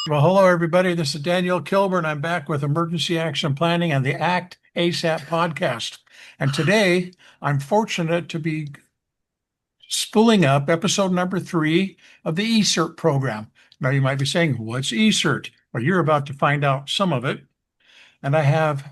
Well, hello, everybody. This is Daniel Kilburn. I'm back with Emergency Action Planning and the Act ASAP podcast. And today I'm fortunate to be spooling up episode number 3 of the eCERT program. Now, you might be saying, what's eCERT? Well, you're about to find out some of it. And I have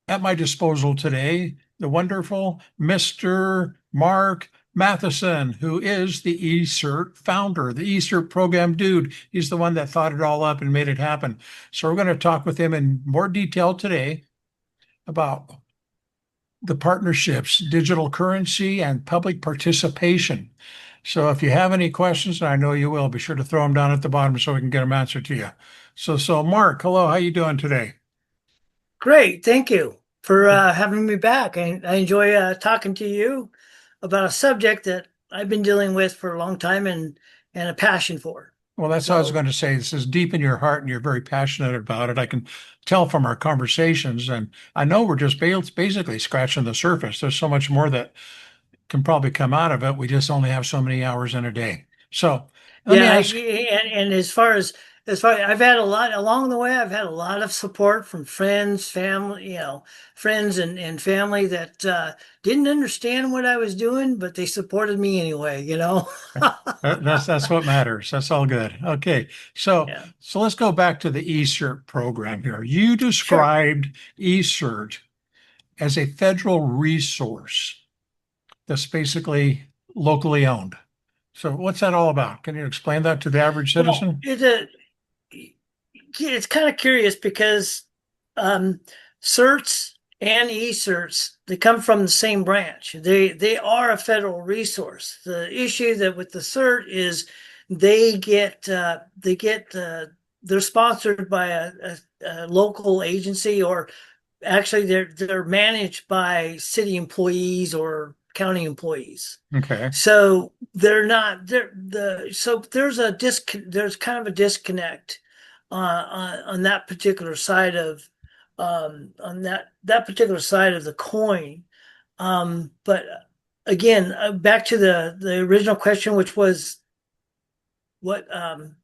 at my disposal today the wonderful Mr. Mark Matheson, who is the eCERT founder, the eCERT program dude. He's the one that thought it all up and made it happen. So we're going to talk with him in more detail today about the partnerships, digital currency, and public participation. So if you have any questions, and I know you will, be sure to throw them down at the bottom so we can get them answered to you. So Mark, hello, how you doing today? Great. Thank you for having me back. I enjoy talking to you about a subject that I've been dealing with for a long time and a passion for. Well, that's what I was So, going to say. This is deep in your heart and you're very passionate about it. I can tell from our conversations. And I know we're just basically scratching the surface. There's so much more that can probably come out of it. We just only have so many hours in a day. So let me yeah, ask. and as far I've had a lot along the way. I've had a lot of support from friends, family, friends and family that didn't understand what I was doing, but they supported me anyway. That's what matters. That's all good. Okay. So Yeah, so let's go back to the eCERT program here. You sure. described eCERT as a federal resource that's basically locally owned. So what's that all about? Can you explain that to the average Well, citizen? it's kind of curious because um, certs and eCerts, they come from the same branch. They are a federal resource. The issue that with the cert is they're sponsored by a local agency, or actually they're managed by city employees or county employees. Okay. So they're not so there's kind of a disconnect on that particular side of on that particular side of the coin. But again, back to the original question, which was what I'm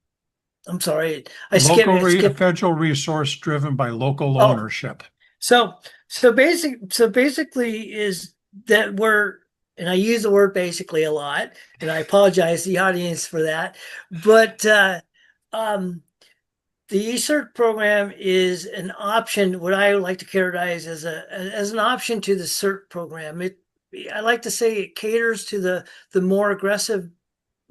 sorry, I A skipped. federal resource driven by local Oh, ownership. so basically is that we're, and I use the word basically a lot, and I apologize to the audience for that, but um, the eCert program is an option, what I like to characterize as an option to the CERT program. I like to say it caters to the more aggressive,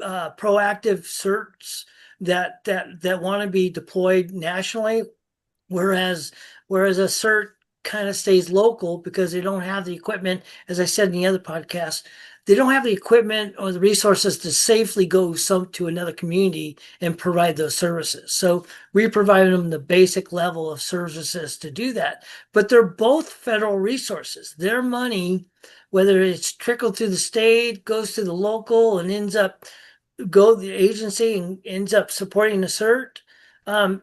proactive certs that want to be deployed nationally, whereas a cert kind of stays local because they don't have the equipment. As I said in the other podcast, they don't have the equipment or the resources to safely go to another community and provide those services. So we provide them the basic level of services to do that. But they're both federal resources. Their money, whether it's trickled through the state, goes to the local, and the agency and ends up supporting the cert,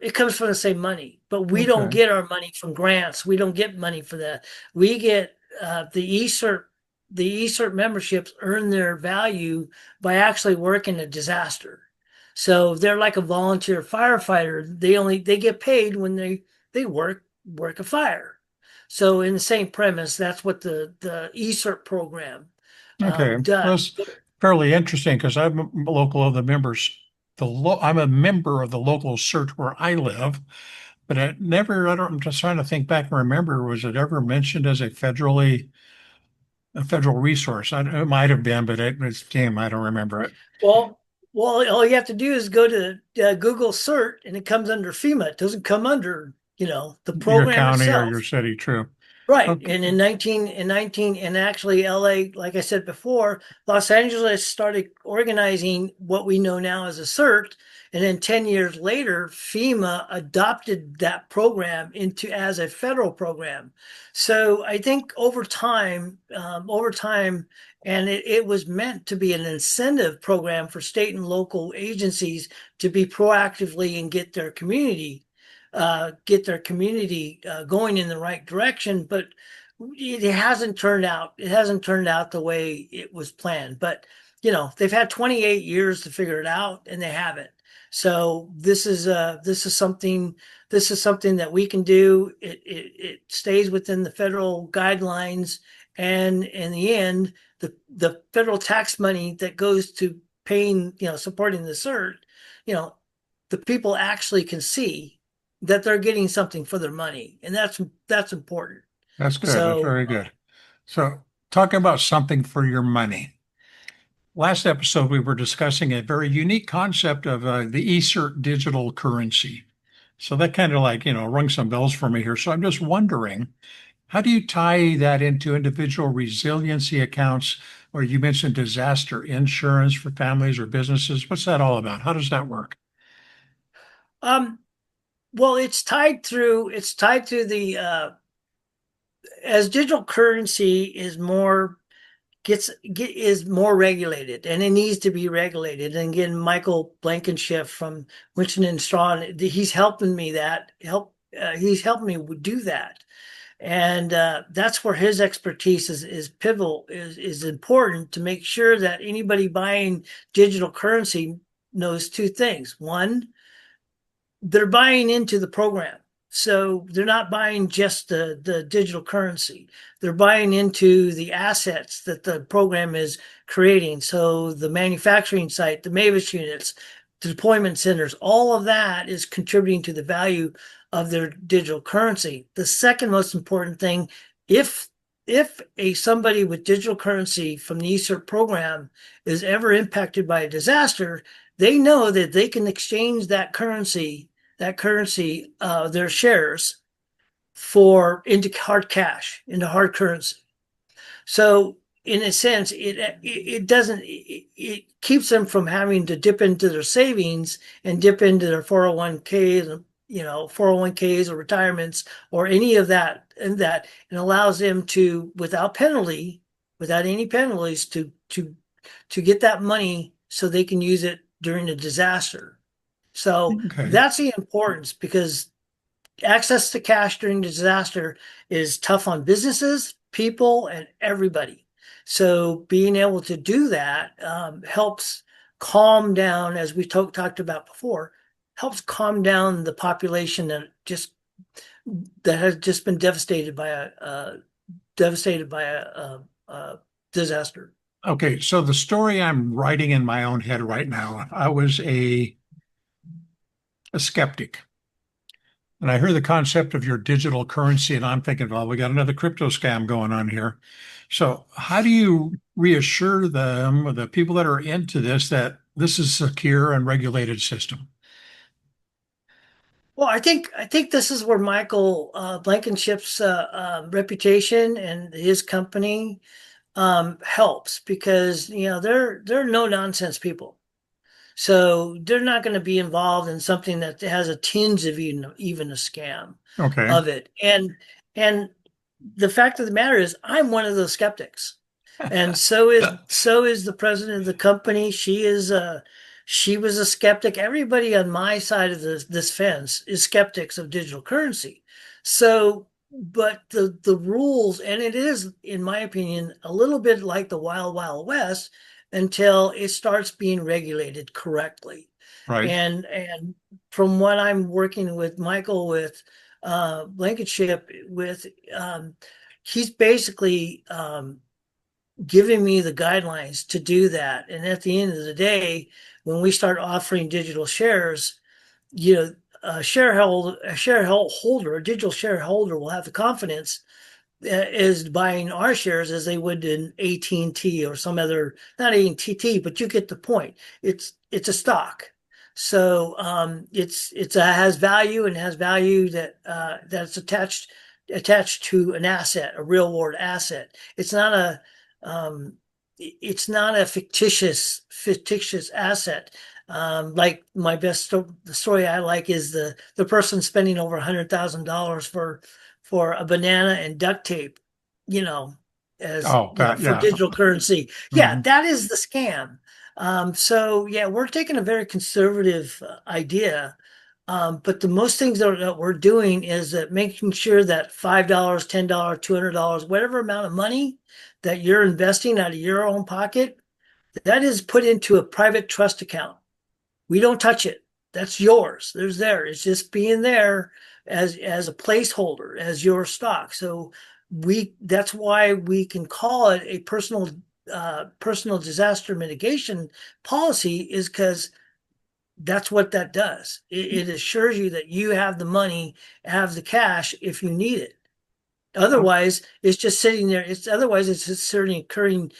it comes from the same money. But we don't Okay. get our money from grants. We don't get money for that. We get the eCert. The eCert memberships earn their value by actually working a disaster. So they're like a volunteer firefighter. They get paid when they work a fire. So in the same premise, that's what the eCert program Okay. does. That's fairly interesting because I'm a local of the members. I'm a member of the local CERT where I live, but I'm just trying to think back and remember, was it ever mentioned as a federal resource? It might have been, but I don't remember it. Well, all you have to do is go to Google Cert, and it comes under FEMA. It doesn't come under, the Your program county or itself. your city, true. Right. Okay. And and actually LA, like I said before, Los Angeles started organizing what we know now as a CERT. And then 10 years later, FEMA adopted that program into as a federal program. So I think and it was meant to be an incentive program for state and local agencies to be proactively and get their community going in the right direction, but it hasn't turned out the way it was planned. But they've had 28 years to figure it out and they haven't. So this is something that we can do. It stays within the federal guidelines, and in the end, the federal tax money that goes to paying, supporting the CERT, you know, the people actually can see that they're getting something for their money, and that's important. That's good. That's So very good. So, talking about something for your money. Last episode, we were discussing a very unique concept of the eCERT digital currency. So that kind of like, rung some bells for me here. So I'm just wondering, how do you tie that into individual resiliency accounts, or you mentioned disaster insurance for families or businesses? What's that all about? How does that work? um well, it's tied through the as digital currency is more regulated, and it needs to be regulated. And again, Michael Blankenship from Winston and Strawn, he's helping me do that. And that's where his expertise is pivotal, is important, to make sure that anybody buying digital currency knows two things. One, they're buying into the program. So they're not buying just the digital currency. They're buying into the assets that the program is creating. So the manufacturing site, the MAVIS units, the deployment centers, all of that is contributing to the value of their digital currency. The second most important thing, if somebody with digital currency from the eCERT program is ever impacted by a disaster, they know that they can exchange their shares into hard cash, into hard currency. So in a sense, it keeps them from having to dip into their savings and dip into their 401ks, 401ks or retirements or any of that, and allows them to, without any penalties, to get that money so they can use it during a disaster. So Okay. that's the importance, because access to cash during disaster is tough on businesses, people, and everybody. So being able to do that helps calm down, as we talked about before, helps calm down the population that has just been devastated by a disaster. Okay. So the story I'm writing in my own head right now, I was a skeptic. And I hear the concept of your digital currency, and I'm thinking, well, we got another crypto scam going on here. So, how do you reassure them, the people that are into this, that this is a secure and regulated system? Well, I think this is where Michael Blankenship's reputation and his company helps, because they're no nonsense people. So they're not going to be involved in something that has a tinge of even a scam Okay. of it. And the fact of the matter is, I'm one of those skeptics, and so is the president of the company. She was a skeptic. Everybody on my side of this fence is skeptics of digital currency. So, but the rules, and it is, in my opinion, a little bit like the wild wild west until it starts being regulated correctly. Right. And from what I'm working with Michael, with Blankenship, with he's basically giving me the guidelines to do that. And at the end of the day, when we start offering digital shares, you know, a digital shareholder will have the confidence is buying our shares as they would in AT&T or some other, not AT&T, but you get the point. It's a stock. So it's has value, and has value that's attached to an asset, a real world asset. Um, it's not a fictitious asset. Like the story I like is the person spending over $100,000 for a banana and duct tape, you know, Oh, that, for yeah. digital currency. Yeah, Mhm. that is the scam. So yeah, we're taking a very conservative idea. But the most things that we're doing is that making sure that $5, $10, $200, whatever amount of money that you're investing out of your own pocket, That is put into a private trust account. We don't touch it. That's yours. There's there. It's just being there as a placeholder, as your stock. So that's why we can call it a personal disaster mitigation policy, is because that's what that does. It assures you that you have the money, have the cash if you need it. Otherwise, it's just sitting there. Otherwise it's just certainly incurring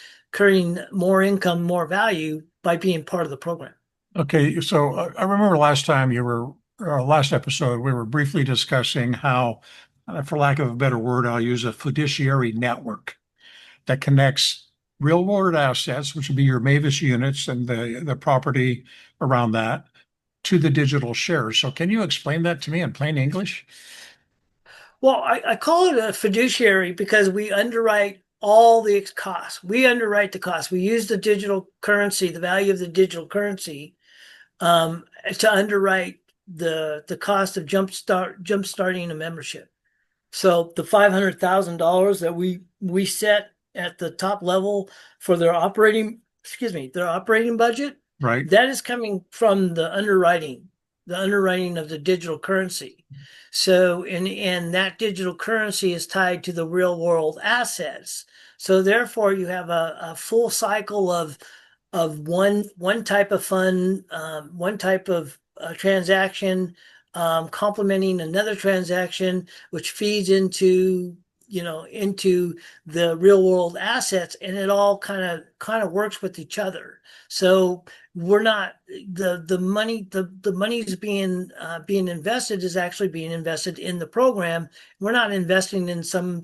more income, more value by being part of the program. Okay, so I remember last time last episode, we were briefly discussing how, for lack of a better word, I'll use a fiduciary network that connects real world assets, which would be your MAVIS units and the property around that, to the digital shares. So can you explain that to me in plain English? Well, I call it a fiduciary because we underwrite all the costs. We underwrite the costs. We use the digital currency, the value of the digital currency, to underwrite the cost of jumpstarting a membership. So the $500,000 that we set at the top level for their operating budget, Right? that is coming from the underwriting of the digital currency. So, and that digital currency is tied to the real world assets. So therefore you have a full cycle of one type of fund, one type of transaction, complementing another transaction, which feeds into the real world assets, and it all kind of works with each other. So we're not the money the money's being invested is actually being invested in the program. We're not investing in some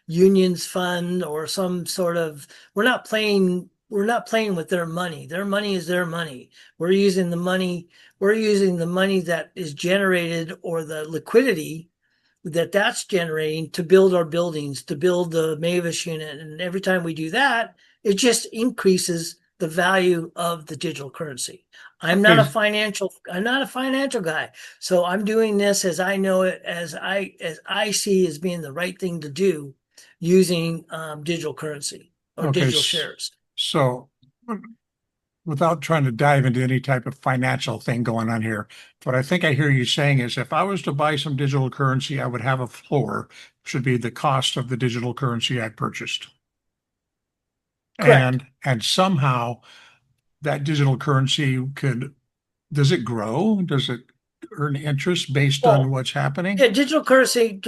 unions fund or some sort of we're not playing with their money. Their money is their money. We're using the money that is generated, or the liquidity that's generating, to build our buildings, to build the MAVIS unit. And every time we do that, it just increases the value of the digital currency. Okay, I'm not a financial guy. So I'm doing this as I know it, as I see as being the right thing to do, using digital currency or okay. digital shares. So without trying to dive into any type of financial thing going on here, what I think I hear you saying is if I was to buy some digital currency, I would have a floor, should be the cost of the digital currency I purchased. Correct. And somehow that digital currency does it grow? Does it earn interest based on Well, what's happening? yeah, digital currency,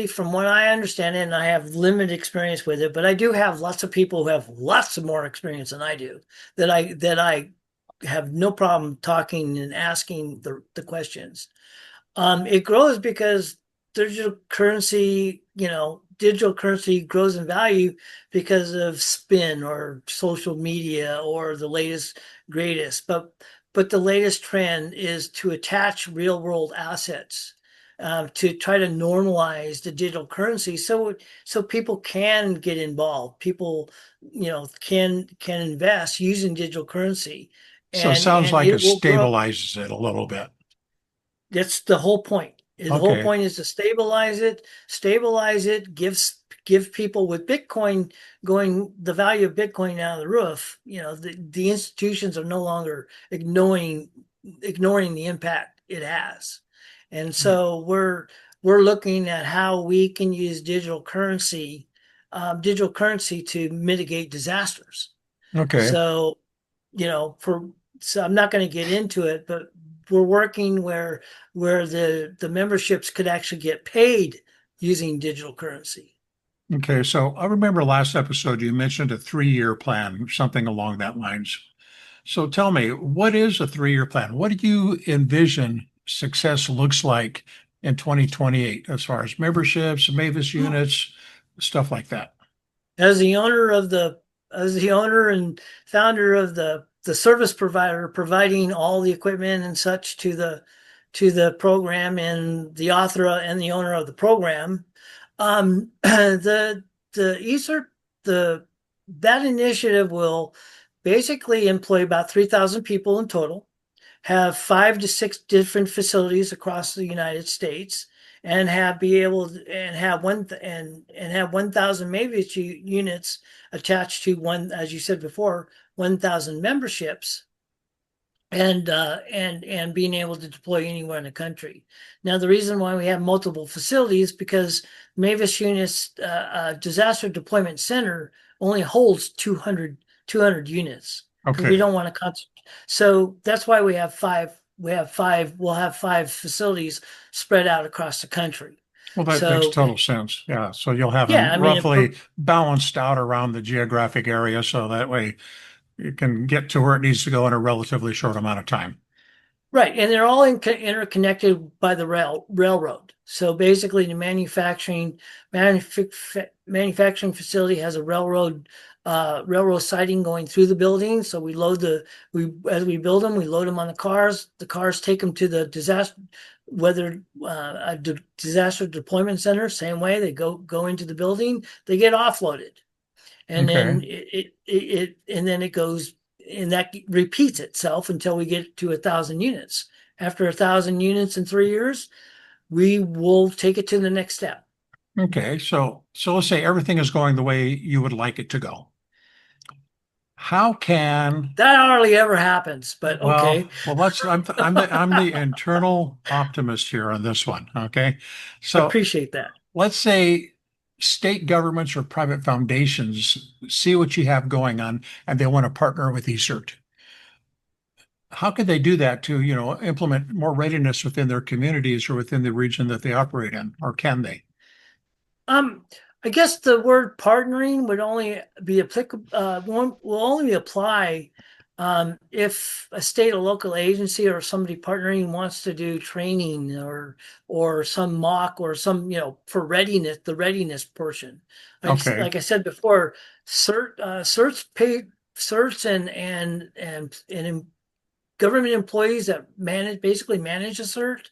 from what I understand it, and I have limited experience with it, but I do have lots of people who have lots of more experience than I do, that I have no problem talking and asking the questions. It grows because digital currency grows in value because of spin or social media or the latest, greatest. But the latest trend is to attach real world assets, to try to normalize the digital currency, so people can get involved. People, can invest using digital currency, So it and sounds like it it will grow. stabilizes it a little bit. That's the whole point. The whole Okay. point is to stabilize it, give people with Bitcoin going the value of Bitcoin out of the roof. The institutions are no longer ignoring the impact it has. And so we're looking at how we can use digital currency to mitigate disasters. Okay. So, you know, for so I'm not going to get into it, but we're working where the memberships could actually get paid using digital currency. Okay. So I remember last episode you mentioned a 3-year plan, something along that lines. So tell me, what is a 3-year plan? What do you envision success looks like in 2028 as far as memberships, MAVIS units, stuff like that? As the owner and founder of the service provider providing all the equipment and such to the program, and the author and the owner of the program, the eCERT, the that initiative will basically employ about 3,000 people in total, have 5 to 6 different facilities across the United States, and have be able to, and have and have 1,000 MAVIS units attached to one, as you said before, 1,000 memberships, and being able to deploy anywhere in the country. Now, the reason why we have multiple facilities because MAVIS Units Disaster Deployment Center only holds 200 units because we Okay. don't want to. So that's why we have five. We have five. We'll have five facilities spread out across the country. Well, that makes So total sense. Yeah. So you'll have yeah, them I mean, roughly balanced out around the geographic area. So that way it can get to where it needs to go in a relatively short amount of time. right, and they're all interconnected by the railroad. So basically, the manufacturing facility has a railroad siding going through the building. So we as we build them, we load them on the cars. The cars take them to the disaster deployment center. Same way they go into the building, they get offloaded, and Okay. then it goes, and that repeats itself until we get to 1,000 units. After 1,000 units in 3 years, we will take it to the next step. Okay. So let's say everything is going the way you would like it to go. How can That hardly ever happens, but Well, okay. let's. I'm the internal optimist here on this one. Okay, so Appreciate that. let's say state governments or private foundations see what you have going on and they want to partner with eCERT. How could they do that to, implement more readiness within their communities or within the region that they operate in, or can they? Um, I guess the word partnering would only be applicable, will only apply if a state or local agency or somebody partnering wants to do training or some mock or some, for readiness, the readiness portion. Okay, Like I said before, certs and government employees that basically manage a cert,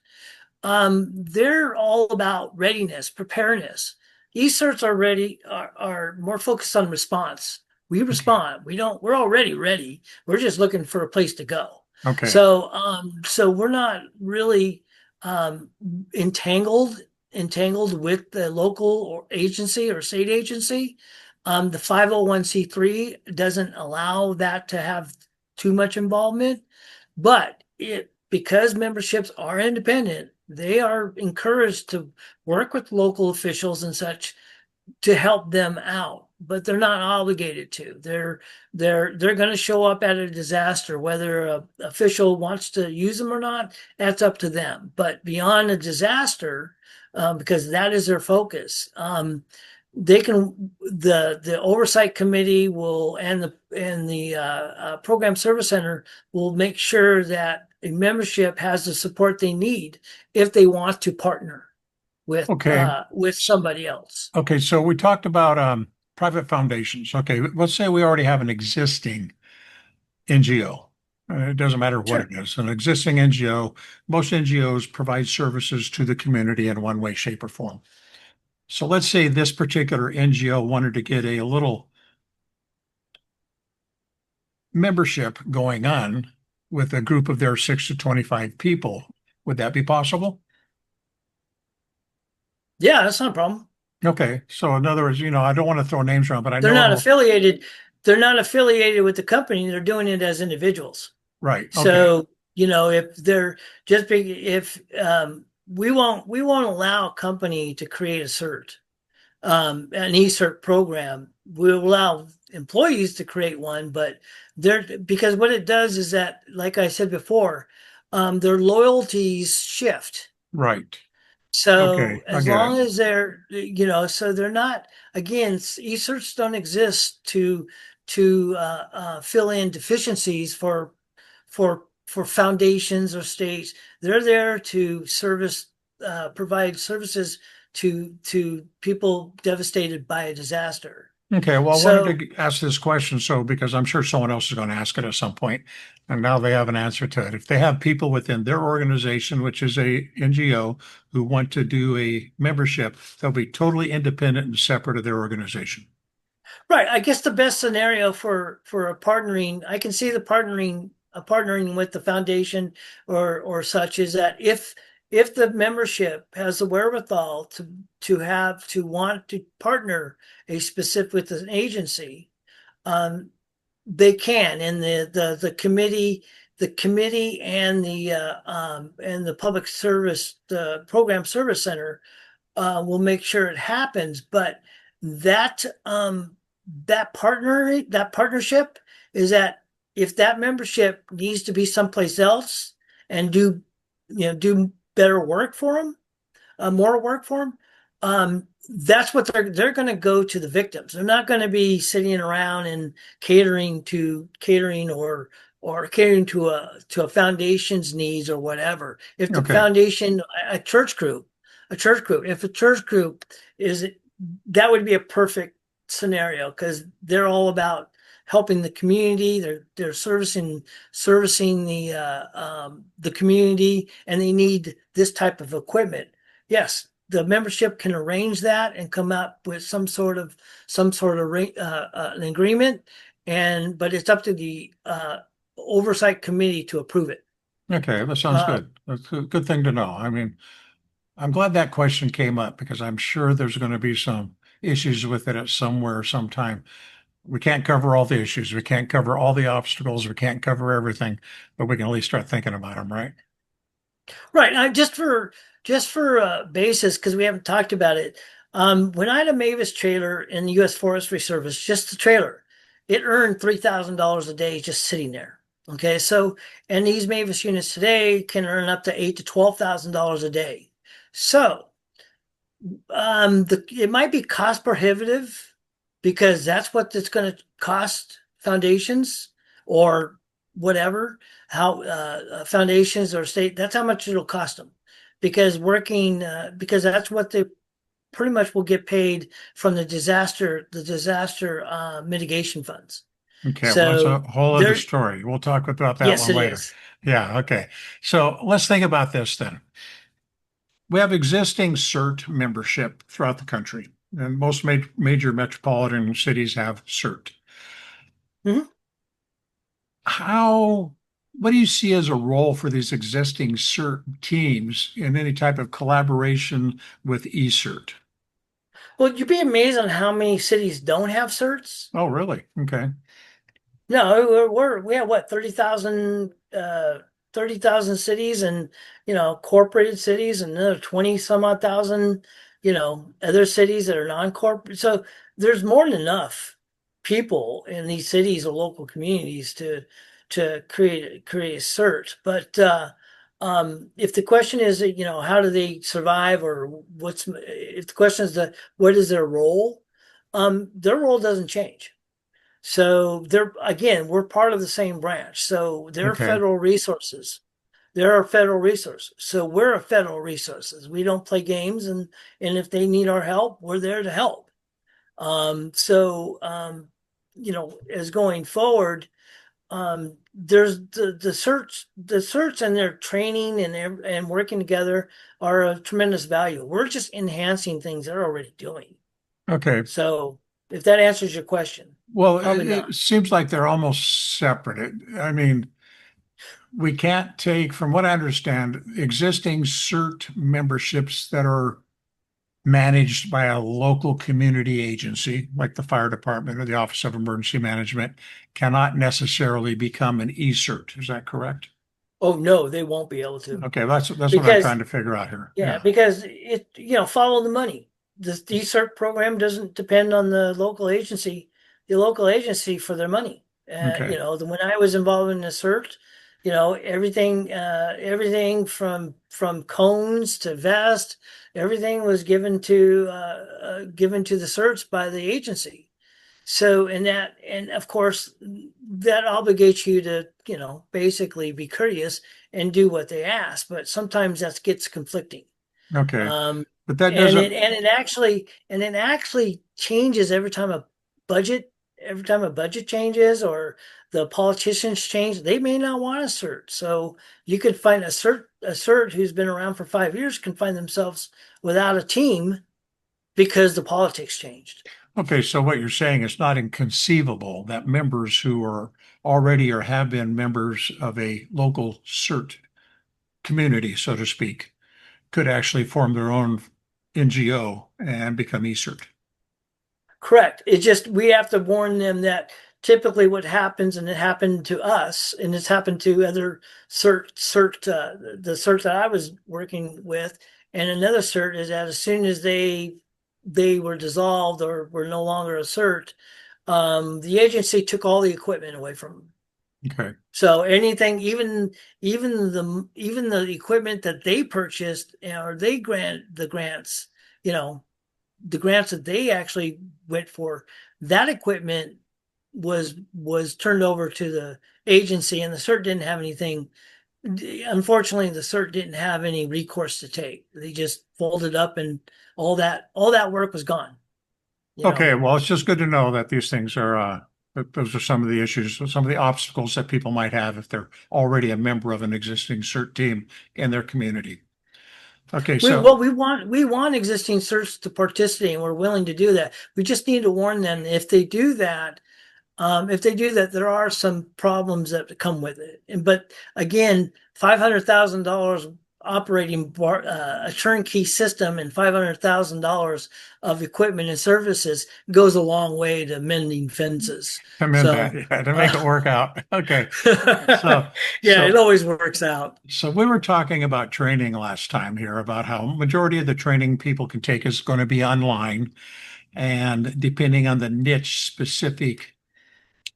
they're all about readiness, preparedness. eCerts are ready, are more focused on response. We okay, respond. We're already ready. We're just looking for a place to go. okay, So we're not really um, entangled with the local or agency or state agency. The 501(c)(3) doesn't allow that to have too much involvement, but because memberships are independent, they are encouraged to work with local officials and such to help them out, but they're not obligated to. They're going to show up at a disaster, whether a official wants to use them or not. That's up to them. But beyond a disaster, because that is their focus, they can the oversight committee will and the program service center will make sure that a membership has the support they need if they want to partner okay, with somebody else. okay. So we talked about private foundations. Okay, let's say we already have an existing NGO. It doesn't matter what it Sure. is. An existing NGO, most NGOs provide services to the community in one way, shape, or form. So let's say this particular NGO wanted to get a little membership going on with a group of their 6 to 25 people. Would that be possible? Yeah, that's not a problem. Okay. So in other words, I don't want to throw names around, but I They're know not of, affiliated. They're not affiliated with the company. They're doing it as individuals. right. Okay. So, if they're just big, if we won't allow a company to create a cert, an eCERT program. We'll allow employees to create one, but because what it does is that, like I said before, their loyalties shift. Right. So Okay. I as get it. long as so they're not, again, eCerts don't exist to fill in deficiencies for foundations or states. They're there to provide services to people devastated by a disaster. Okay. Well, I wanted So to ask this question because I'm sure someone else is going to ask it at some point, and now they have an answer to it. If they have people within their organization, which is a NGO, who want to do a membership, they'll be totally independent and separate of their organization. right, I guess the best scenario for a partnering, I can see the partnering with the foundation or such is that if the membership has the wherewithal to want to partner a specific with an agency, um, they can, and the committee and the public service, the program service center will make sure it happens. But that partnership is that if that membership needs to be someplace else and do better work for them, more work for them, that's what they're going to go to the victims. They're not going to be sitting around and catering or catering to a foundation's needs or whatever. If the Okay. foundation, a church group, if a church group is, that would be a perfect scenario because they're all about helping the community. They're servicing the community, and they need this type of equipment. Yes, the membership can arrange that and come up with an agreement, but it's up to the oversight committee to approve it. Okay, that sounds Uh, good. That's a good thing to know. I mean, I'm glad that question came up because I'm sure there's going to be some issues with it at somewhere, sometime. We can't cover all the issues. We can't cover all the obstacles. We can't cover everything, but we can at least start thinking about them, right? right. Just for basis, because we haven't talked about it. When I had a Mavis trailer in the U.S. Forestry Service, just the trailer, it earned $3,000 a day just sitting there. Okay, so and these Mavis units today can earn up to $8,000 to $12,000 a day. So it might be cost prohibitive because that's what it's going to cost foundations or whatever, how foundations or state, that's how much it'll cost them because that's what they pretty much will get paid from the disaster mitigation funds. Okay, well, that's a So whole other there, story. We'll talk about that yes, one it later. is. Yeah, okay. So let's think about this then. We have existing CERT membership throughout the country, and most major metropolitan cities have CERT. Mhm. How, what do you see as a role for these existing CERT teams in any type of collaboration with eCERT? Well, you'd be amazed on how many cities don't have certs. Oh, really? Okay. No, we have what 30,000 cities, and corporated cities, and another 20 some odd thousand other cities that are non-corporate. So there's more than enough people in these cities or local communities to create a cert. But if the question is how do they survive, or if the question is what is their role doesn't change. So we're part of the same branch. So they're Okay. federal resources. There are federal resources. So we're a federal resources. We don't play games, and if they need our help, we're there to help. As going forward, there's the search and their training and working together are of tremendous value. We're just enhancing things they're already doing. Okay. So if that answers your question, Well, probably it not. seems like they're almost separate. I mean, we can't take, from what I understand, existing CERT memberships that are managed by a local community agency, like the fire department or the Office of Emergency Management, cannot necessarily become an eCERT. Is that correct? Oh no, they won't be able to Okay, that's what I'm because trying to figure out here. yeah, Yeah. because follow the money. The eCERT program doesn't depend on the local agency for their money. Okay. When I was involved in the CERT, everything from cones to vest, everything was given to the certs by the agency. So, and of course, that obligates you to, basically be courteous and do what they ask. But sometimes that gets conflicting. Okay. Um, But that and doesn't, it actually changes every time a budget changes or the politicians change. They may not want a cert. So you could find a cert who's been around for 5 years can find themselves without a team because the politics changed. okay, so what you're saying is not inconceivable that members who are already or have been members of a local CERT community, so to speak, could actually form their own NGO and become eCERT. Correct. It just, we have to warn them that typically what happens, and it happened to us, and it's happened to other the cert that I was working with, and another cert, is that as soon as they were dissolved or were no longer a cert, the agency took all the equipment away from them. Okay. So anything, even the equipment that they purchased, or they grants, you know, the grants that they actually went for, that equipment was turned over to the agency, and the CERT didn't have anything. Unfortunately, the CERT didn't have any recourse to take. They just folded up, and all that work was gone. Okay, well, it's just good to know that these things are, that those are some of the issues, some of the obstacles that people might have if they're already a member of an existing CERT team in their community. Okay, so, We want existing CERTs to participate, and we're willing to do that. We just need to warn them, if they do that, there are some problems that come with it. But again, $500,000 operating a turnkey system and $500,000 of equipment and services goes a long way to mending fences. I'm in that, yeah, to make it work out. Okay, so, Yeah, it so, always works out. so we were talking about training last time here, about how majority of the training people can take is going to be online. And depending on the niche specific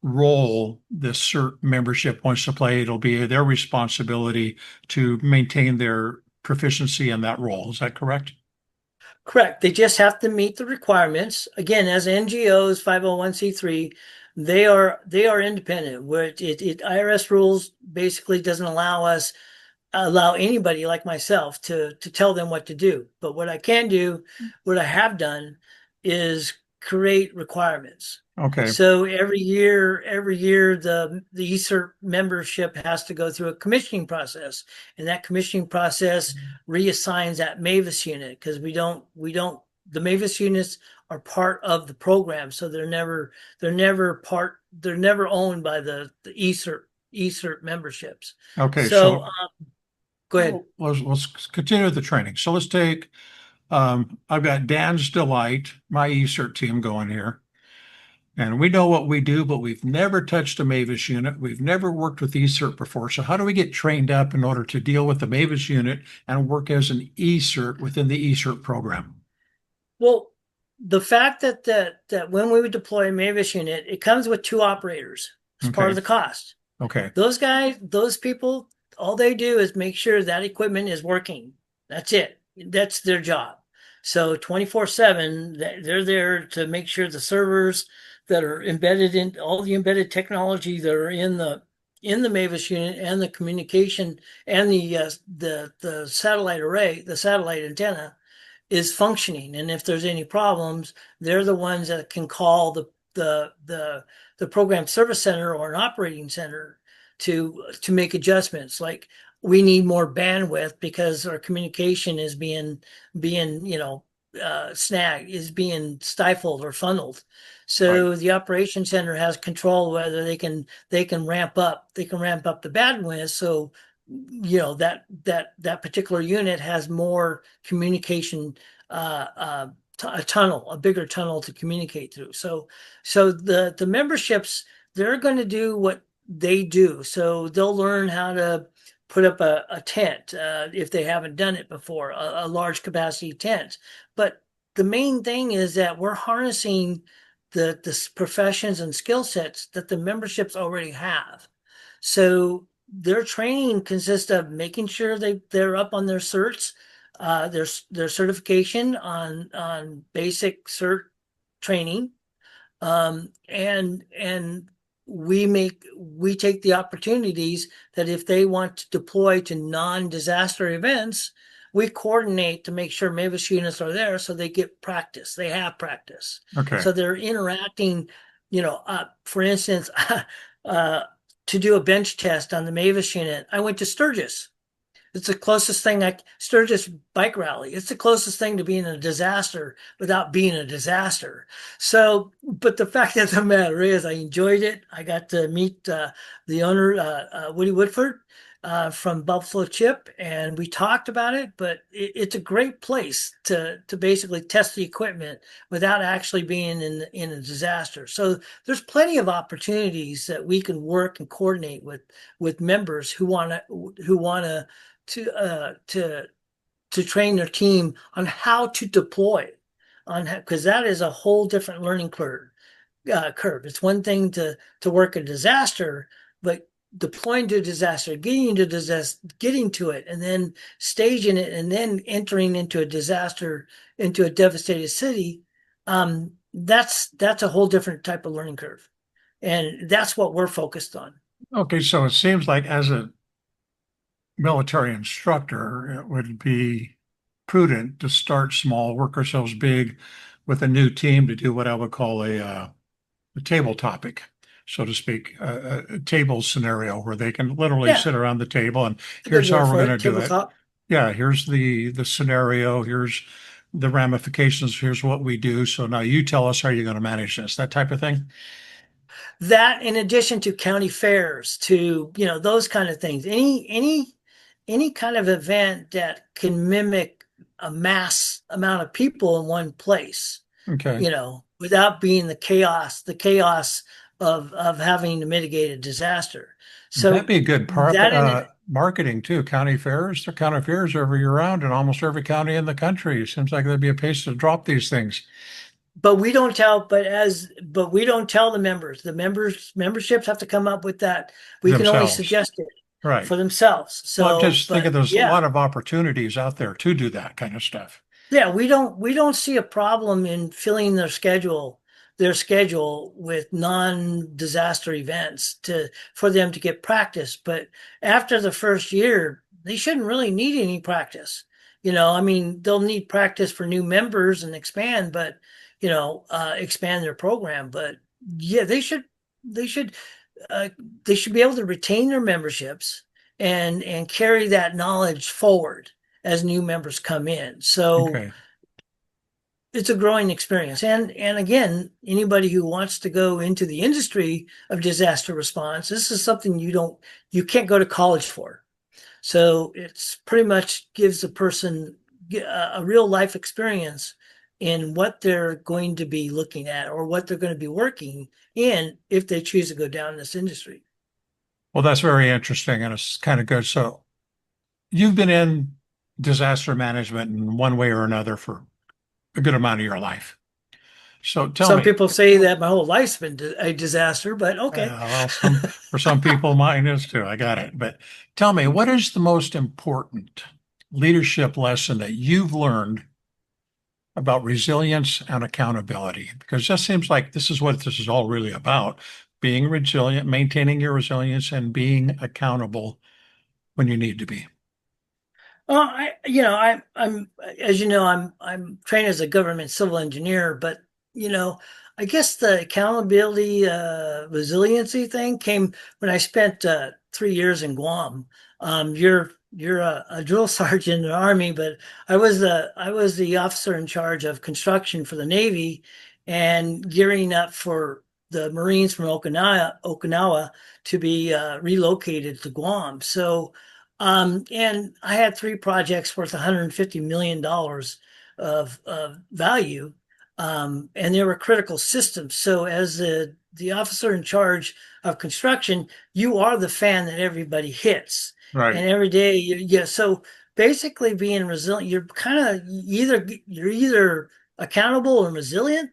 role the CERT membership wants to play, it'll be their responsibility to maintain their proficiency in that role. Is that correct? Correct. They just have to meet the requirements. Again, as NGOs, 501(c)(3), they are independent. Where IRS rules basically doesn't allow anybody like myself to tell them what to do. But what I can do, what I have done, is create requirements. Okay. So every year the eCERT membership has to go through a commissioning process, and that commissioning process reassigns that MAVIS unit, because the MAVIS units are part of the program, so they're never owned by the eCERT memberships. Okay. So So go ahead. let's continue with the training. So let's take, I've got Dan's Delight, my eCERT team going here. And we know what we do, but we've never touched a MAVIS unit. We've never worked with eCERT before. So how do we get trained up in order to deal with the MAVIS unit and work as an eCERT within the eCERT program? Well, the fact that when we would deploy a MAVIS unit, it comes with two operators as part of Okay. the cost. Okay. Those people, all they do is make sure that equipment is working. That's it. That's their job. So 24/7, they're there to make sure the servers that are embedded in all the embedded technology that are in the MAVIS unit, and the communication, and the satellite array, the satellite antenna, is functioning. And if there's any problems, they're the ones that can call the program service center or an operating center to make adjustments. Like, we need more bandwidth because our communication is being snagged, is being stifled or funneled. So Right. the operation center has control whether they can ramp up the bandwidth, so that particular unit has more communication, a bigger tunnel to communicate through. So the memberships, they're going to do what they do. So they'll learn how to put up a tent, if they haven't done it before, a large capacity tent. But the main thing is that we're harnessing the professions and skill sets that the memberships already have. So their training consists of making sure they're up on their certs, their certification on basic cert training, and we take the opportunities that if they want to deploy to non-disaster events, we coordinate to make sure MAVIS units are there, so they get practice. They have practice. Okay. So they're interacting, for instance, to do a bench test on the MAVIS unit, I went to Sturgis. It's the closest thing Sturgis bike rally. It's the closest thing to being a disaster without being a disaster. So, but the fact of the matter is, I enjoyed it. I got to meet the owner, Woody Woodford, from Buffalo Chip, and we talked about it. But it's a great place to basically test the equipment without actually being in a disaster. So there's plenty of opportunities that we can work and coordinate with members who want to train their team on how to deploy, on because that is a whole different learning curve. It's one thing to work a disaster, but deploying to disaster, getting to disaster, getting to it, and then staging it, and then entering into a disaster, into a devastated city. That's a whole different type of learning curve, and that's what we're focused on. Okay, so it seems like as a military instructor, it would be prudent to start small, work ourselves big with a new team to do what I would call a table topic, so to speak, a table scenario where they can literally Yeah, sit around the table and a good here's word how we're for going to it. do it. Tabletop. Yeah, here's the scenario, here's the ramifications, here's what we do. So now you tell us how you're going to manage this, that type of thing. That in addition to county fairs, to those kind of things, any kind of event that can mimic a mass amount of people in one place, Okay. without being the chaos of having to mitigate a disaster. That'd So be a good that in it. marketing too. County fairs, there are county fairs every year round in almost every county in the country. Seems like there'd be a place to drop these things But we don't tell the members. The memberships have to come up with that. We can only themselves. suggest it Right. for themselves. Well, I'm So, just thinking but there's a yeah, lot of opportunities out there to do that kind of stuff. yeah, we don't see a problem in filling their schedule with non-disaster events to for them to get practice. But after the first year, they shouldn't really need any practice. I mean, they'll need practice for new members and expand their program. But yeah, they should uh, they should be able to retain their memberships and carry that knowledge forward as new members come in. So Okay. it's a growing experience. And again, anybody who wants to go into the industry of disaster response, this is something you can't go to college for. So it's pretty much gives a person a real life experience in what they're going to be looking at or what they're going to be working in if they choose to go down this industry. Well, that's very interesting and it's kind of good. So you've been in disaster management in one way or another for a good amount of your life. So tell Some me, people say that my whole life's been a disaster, but okay. well, for some people, mine is too. I got it. But tell me, what is the most important leadership lesson that you've learned about resilience and accountability? Because it just seems like this is what this is all really about, being resilient, maintaining your resilience, and being accountable when you need to be. Well, I'm as you know, I'm trained as a government civil engineer, but you know, I guess the accountability, resiliency thing came when I spent 3 years in Guam. You're a drill sergeant in the Army, but I was the officer in charge of construction for the Navy and gearing up for the Marines from Okinawa to be relocated to Guam. So. And I had three projects worth $150 million of value, and they were critical systems. So, as the officer in charge of construction, you are the fan that everybody hits, Right. and every day, yeah. So, basically, being resilient, you're either accountable and resilient,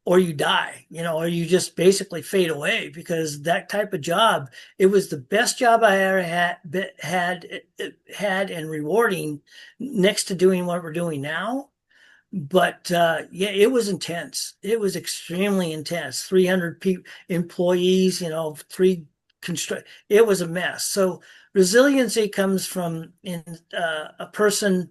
or you die, or you just basically fade away because that type of job, it was the best job I ever had and rewarding next to doing what we're doing now. But yeah, it was intense. It was extremely intense. 300 employees, three construct. It was a mess. So resiliency comes from in a person.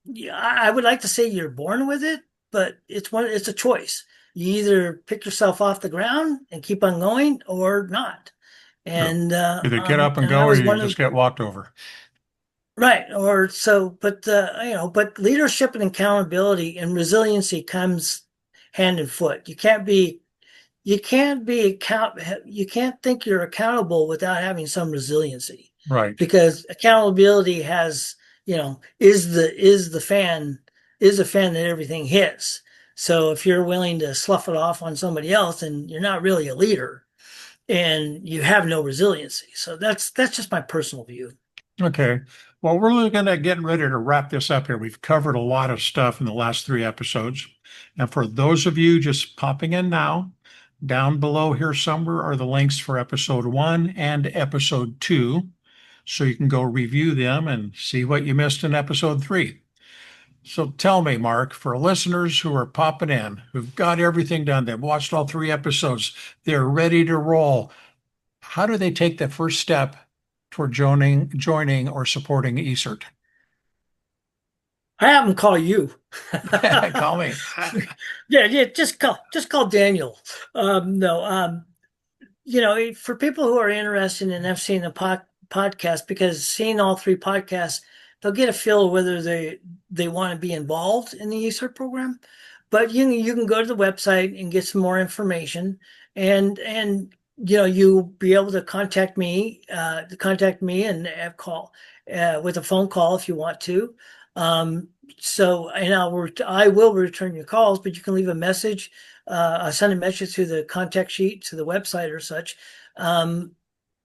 Yeah, I would like to say you're born with it, but it's a choice. You either pick yourself off the ground and keep on going, or not. Yep. And Either get up and and I go or was you one just of get walked over. right. Or so, but but leadership and accountability and resiliency comes hand and foot. You can't be you can't you can't think you're accountable without having some resiliency, Right. because accountability has, is the fan that everything hits. So if you're willing to slough it off on somebody else, then you're not really a leader and you have no resiliency. So that's just my personal view. Okay. Well, we're looking at getting ready to wrap this up here. We've covered a lot of stuff in the last three episodes. And for those of you just popping in now, down below here somewhere are the links for episode 1 and episode 2. So you can go review them and see what you missed in episode 3. So tell me, Mark, for listeners who are popping in, who've got everything done, they've watched all three episodes, they're ready to roll. How do they take the first step toward joining or supporting eCERT? I have them call you. Call me. Yeah, just call Daniel. No, for people who are interested in seeing the podcast, because seeing all three podcasts, they'll get a feel of whether they want to be involved in the eCERT program. But you can go to the website and get some more information, and you'll be able to contact me, and have call with a phone call if you want to. So, and I will return your calls, but you can leave a message. I send a message to the contact sheet to the website or such.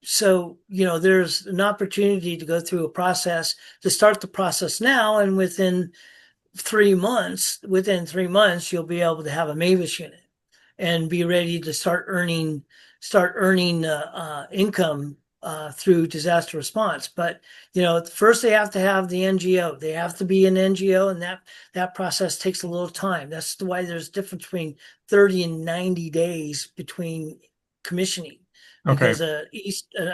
So, there's an opportunity to go through a process, to start the process now, and within 3 months, you'll be able to have a MAVIS unit and be ready to start earning income through disaster response. But first they have to have the NGO. They have to be an NGO, and that process takes a little time. That's why there's a difference between 30 and 90 days between commissioning. Okay. Because a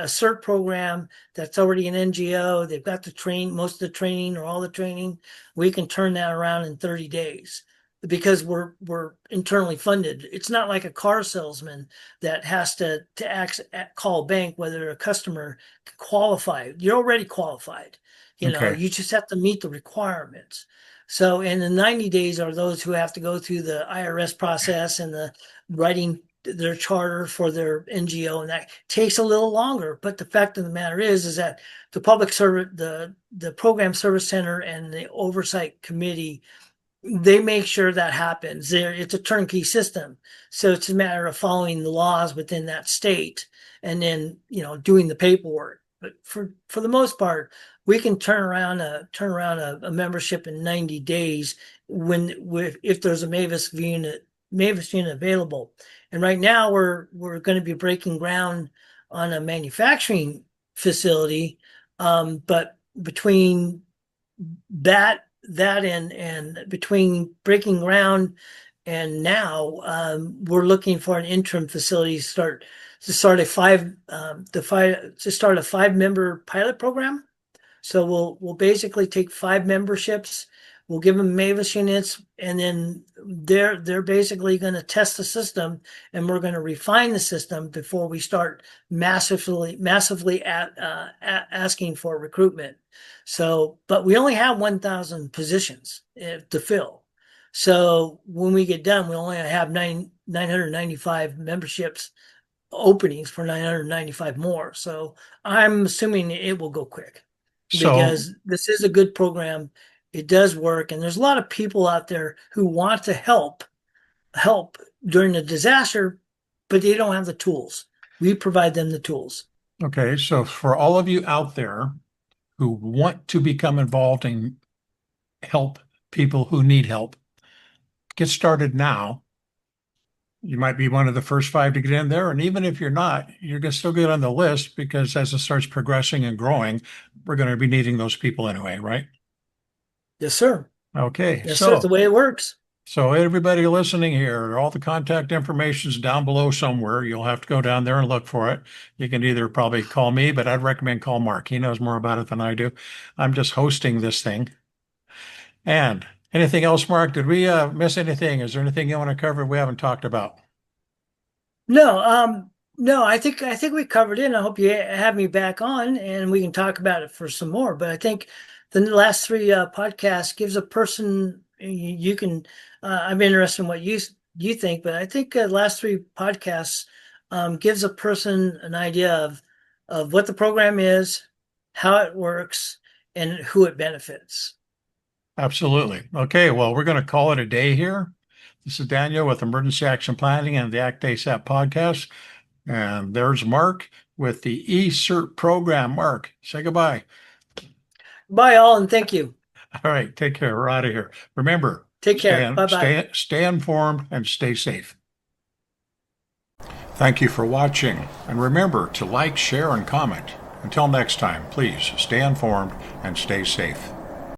CERT program that's already an NGO, they've got most of the training or all the training, we can turn that around in 30 days because we're internally funded. It's not like a car salesman that has to call a bank whether a customer can qualify. You're already qualified. Okay. You just have to meet the requirements. So, in the 90 days are those who have to go through the IRS process and the writing their charter for their NGO, and that takes a little longer. But the fact of the matter is that the public service, the program service center, and the oversight committee, they make sure that happens. It's a turnkey system, so it's a matter of following the laws within that state, and then doing the paperwork. But for the most part, we can turn around a membership in 90 days if there's a MAVIS unit available. And right now we're going to be breaking ground on a manufacturing facility. But between that and between breaking ground and now, we're looking for an interim facility to start a 5-member pilot program. So we'll basically take 5 memberships. We'll give them MAVIS units, and then they're basically going to test the system, and we're going to refine the system before we start massively asking for recruitment. So, but we only have 1,000 positions to fill. So when we get done, we only have 995 memberships openings for 995 more. So I'm assuming it will go quick because this is a good program. It does work, and there's a lot of people out there who want to help during the disaster, but they don't have the tools. We provide them the tools. Okay. So for all of you out there who want to become involved and help people who need help, get started now. You might be one of the first 5 to get in there. And even if you're not, you're going to still get on the list because as it starts progressing and growing, we're going to be needing those people anyway, right? Yes, sir. Okay. Yes, sir. That's the way it works. So everybody listening here, all the contact information is down below somewhere. You'll have to go down there and look for it. You can either probably call me, but I'd recommend call Mark. He knows more about it than I do. I'm just hosting this thing. And anything else, Mark? Did we miss anything? Is there anything you want to cover we haven't talked about? No, I think we covered it. And I hope you have me back on and we can talk about it for some more. But I think the last 3 podcasts gives a person you can. I'm interested in what you think, but I think the last three podcasts gives a person an idea of what the program is, how it works, and who it benefits. Absolutely. Okay, well, we're going to call it a day here. This is Daniel with Emergency Action Planning and the ACT ASAP podcast. And there's Mark with the eCERT program. Mark, say goodbye. Bye, all, and thank you. All right, take care. We're out of here. Remember, Take care. Bye-bye. stay informed and stay safe. Thank you for watching. And remember to like, share, and comment. Until next time, please stay informed and stay safe.